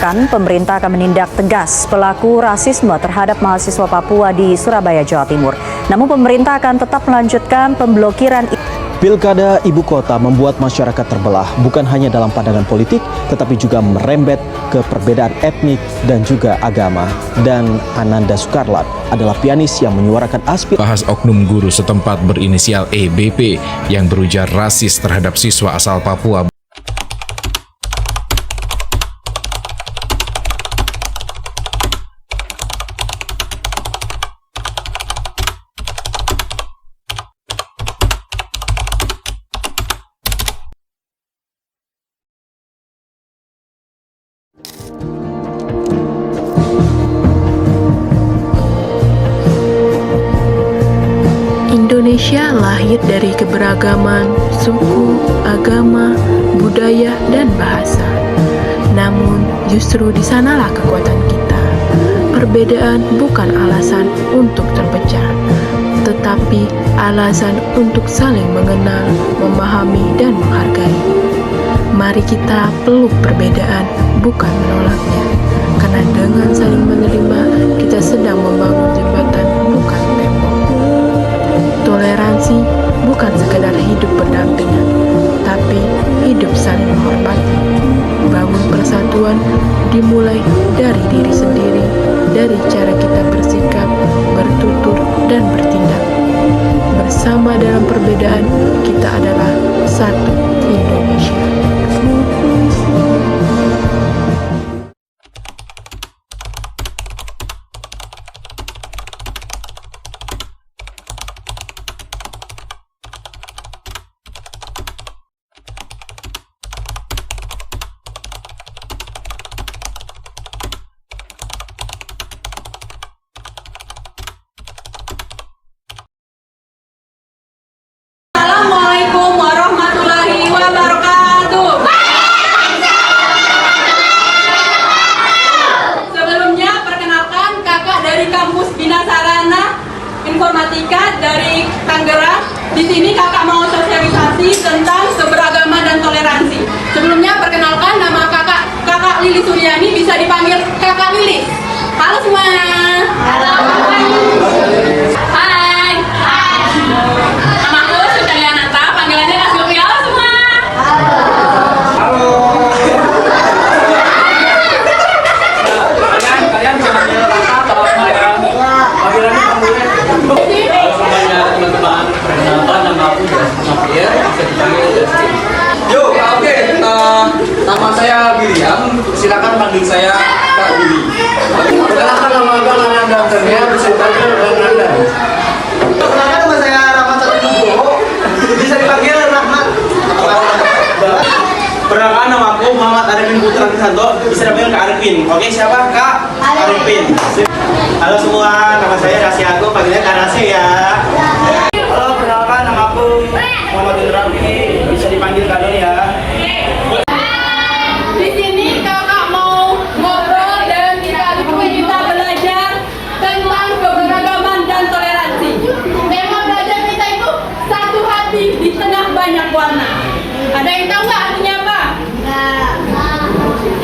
menyatakan pemerintah akan menindak tegas pelaku rasisme terhadap mahasiswa Papua di Surabaya, Jawa Timur. Namun pemerintah akan tetap melanjutkan pemblokiran. Pilkada ibu kota membuat masyarakat terbelah bukan hanya dalam pandangan politik, tetapi juga merembet ke perbedaan etnik dan juga agama. Dan Ananda Sukarlat adalah pianis yang menyuarakan aspirasi. Bahas oknum guru setempat berinisial EBP yang berujar rasis terhadap siswa asal Papua. Indonesia lahir dari keberagaman suku, agama, budaya, dan bahasa. Namun, justru di sanalah kekuatan kita. Perbedaan bukan alasan untuk terpecah, tetapi alasan untuk saling mengenal, memahami, dan menghargai. Mari kita peluk perbedaan, bukan menolaknya. Karena dengan saling menerima, kita sedang membangun jembatan, bukan tembok. Toleransi bukan sekadar hidup berdampingan, tapi hidup saling menghormati. Bangun persatuan dimulai dari diri sendiri, dari cara kita bersikap, bertutur, dan bertindak. Bersama dalam perbedaan, kita adalah satu Indonesia. Assalamualaikum warahmatullahi wabarakatuh. Sebelumnya perkenalkan kakak dari kampus Bina Sarana Informatika dari Tangerang. Di sini kakak mau sosialisasi tentang keberagaman dan toleransi. Sebelumnya perkenalkan nama kakak Lili Suryani, bisa dipanggil Kakak Lili. Halo semua. Halo. Hai. Namaku Sudalia Nata, panggilannya Kak Sylvia. Halo semua. Halo. Kalian bisa manggil kakak atau panggilannya panggilannya semuanya teman-teman. Perkenalkan nama aku Justin Safir, bisa dipanggil Justin. Oke, nama saya William, silakan panggil saya Kak Willy. Perkenalkan nama Bang Ananda, bisa dipanggil Bang Ananda. Perkenalkan nama saya Rahmat Satudugo, bisa dipanggil Rahmat. Perkenalkan nama aku Muhammad Arifin Putra Kisanto, bisa dipanggil Kak Arifin. Oke, siapa Kak Arifin? Halo semua, nama saya Rasya Agung, panggilnya Kak Rasya ya. Halo, perkenalkan nama aku Muhammad Indra, bisa dipanggil Kak Doni ya. Di sini kakak mau ngobrol dan kita belajar tentang keberagaman dan toleransi. Tema belajar kita itu satu hati di tengah banyak warna. Ada yang tahu nggak artinya apa?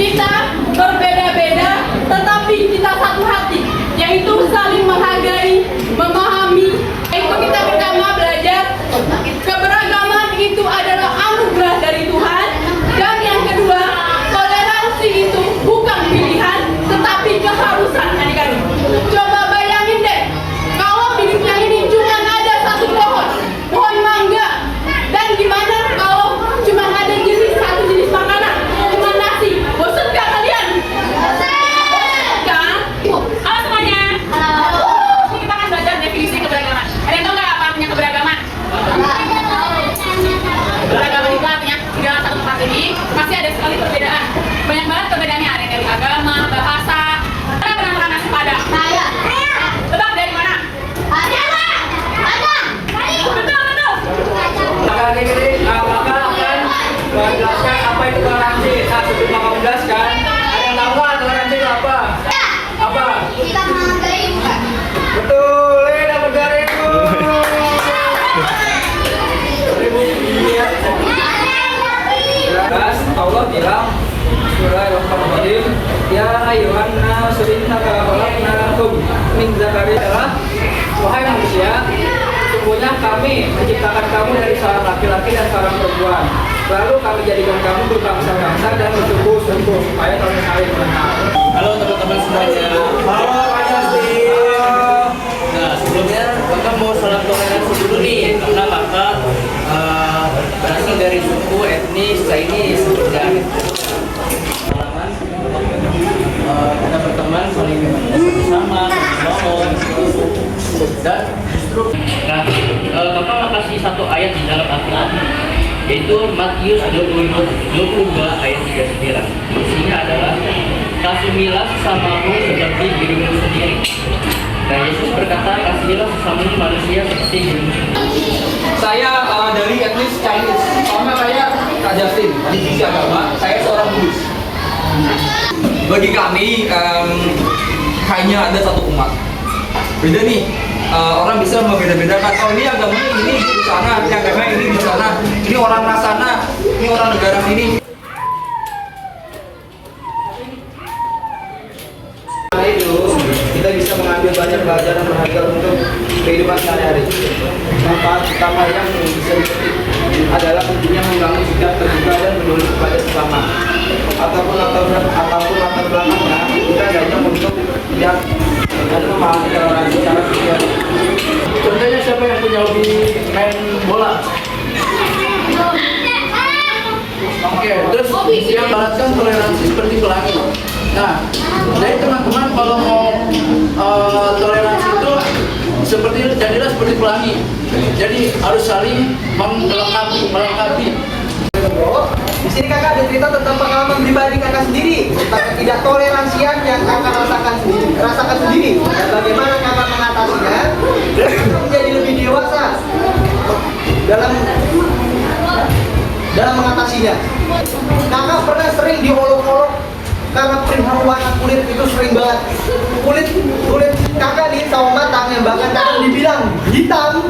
Kita berbeda-beda, tetapi kita satu hati, yaitu saling menghargai, memahami. Itu kita pertama belajar keberagaman itu adalah anugerah dari Tuhan, dan yang kedua toleransi itu bukan pilihan tetapi keharusan adik-adik. Coba bayangin deh, kalau di dunia ini cuma ada satu pohon mangga, dan gimana kalau cuma ada satu jenis makanan, cuma nasi, bosan gak kalian? Bosan kan? Halo semuanya. Halo. Ini kita akan belajar definisi keberagaman. Ada yang tahu nggak apa artinya keberagaman? Beragama itu artinya di dalam satu tempat ini masih ada sekali perbedaan. Banyak banget perbedaannya, ada dari agama, bahasa. Mana pernah makan nasi padang? Saya. Tebak dari mana? Ada. Betul. Maka ini maka akan menjelaskan apa itu toleransi. Sebelum maka menjelaskan, ada yang tahu nggak toleransi itu apa? Apa? Kita menghargai bukan? Betul, dapat dari itu. Allah bilang Bismillahirrahmanirrahim, ya Ya ayyuhanna inna khalaqnakum min dzakarin adalah wahai manusia, sungguhnya kami menciptakan kamu dari seorang laki-laki dan seorang perempuan. Lalu kami jadikan kamu berbangsa-bangsa dan bersuku-suku supaya kamu saling mengenal. Halo teman-teman semuanya. Halo Pak Justin. Nah sebelumnya kakak mau salam toleransi dulu nih, karena kakak berasal dari suku etnis Chinese dan kita berteman saling bersama dan justru kakak mau kasih satu ayat di dalam Al-Quran, yaitu Matius 22 ayat 39. Isinya adalah kasihilah sesamamu seperti dirimu sendiri. Dan Yesus berkata, kasihilah sesamamu manusia seperti dirimu sendiri. Saya dari etnis Chinese. Sama saya Kak Justin, di sisi agama saya seorang Buddhis. Bagi kami hanya ada satu umat. Beda nih, orang bisa membeda-bedakan. Oh ini agama ini di sana, ini agama ini di sana, ini orang ras sana, ini orang negara sini. Nah itu kita bisa mengambil banyak pelajaran berharga untuk kehidupan sehari-hari. Manfaat utama yang bisa dipetik adalah tentunya membangun sikap terbuka dan peduli kepada sesama. Ataupun latar belakangnya kita hanya untuk lihat dan memahami orang secara sosial. Contohnya siapa yang punya hobi main bola? Oke, terus yang baratkan toleransi seperti pelangi. Nah, jadi teman-teman kalau mau toleransi itu jadilah seperti pelangi. Jadi harus saling melengkapi. Di sini kakak ada cerita tentang pengalaman pribadi kakak sendiri tentang ketidaktoleransian yang kakak rasakan sendiri dan bagaimana kakak mengatasinya untuk menjadi lebih dewasa dalam mengatasinya. Kakak pernah sering diolok-olok karena perihal warna kulit itu sering banget. Kulit kakak nih sawo matang yang bahkan kakak dibilang hitam.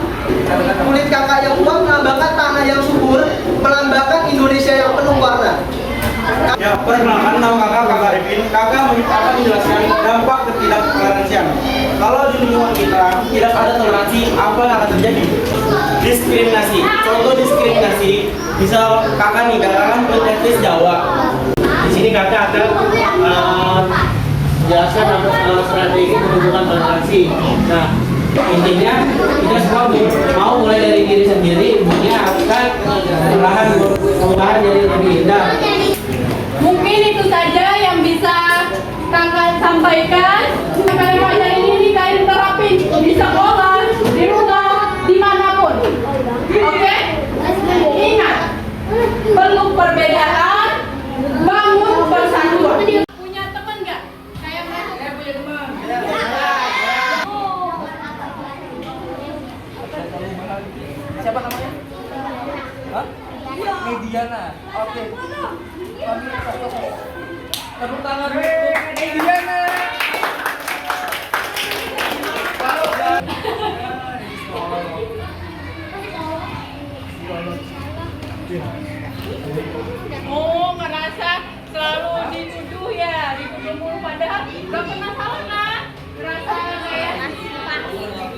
Kulit kakak yang tua melambangkan tanah yang subur, melambangkan Indonesia yang penuh warna. Ya, perkenalkan nama kakak Arifin. Kakak akan menjelaskan dampak ketidaktoleransian. Kalau di lingkungan kita tidak ada toleransi, apa yang akan terjadi? Diskriminasi. Contoh diskriminasi, bisa kakak nih kalangan etnis Jawa. Di sini kakak akan jelaskan strategi penumbuhan toleransi. Nah, intinya kita semua mau mulai dari diri sendiri, dunia akan perlahan jadi lebih indah. Mungkin itu saja yang bisa kakak sampaikan. Kalian pelajaran ini kalian terapin di sekolah, di rumah, dimanapun. Oke? Ingat, peluk perbedaan, bangun persatuan. Punya teman nggak? Kayak mereka? Saya punya teman. Siapa namanya? Hah? Mediana. Oke. Tepuk tangan untuk Mediana. Oh, ngerasa selalu dituduh ya, dituduh mulu padahal gak pernah salah kan? Ngerasa kayak ini.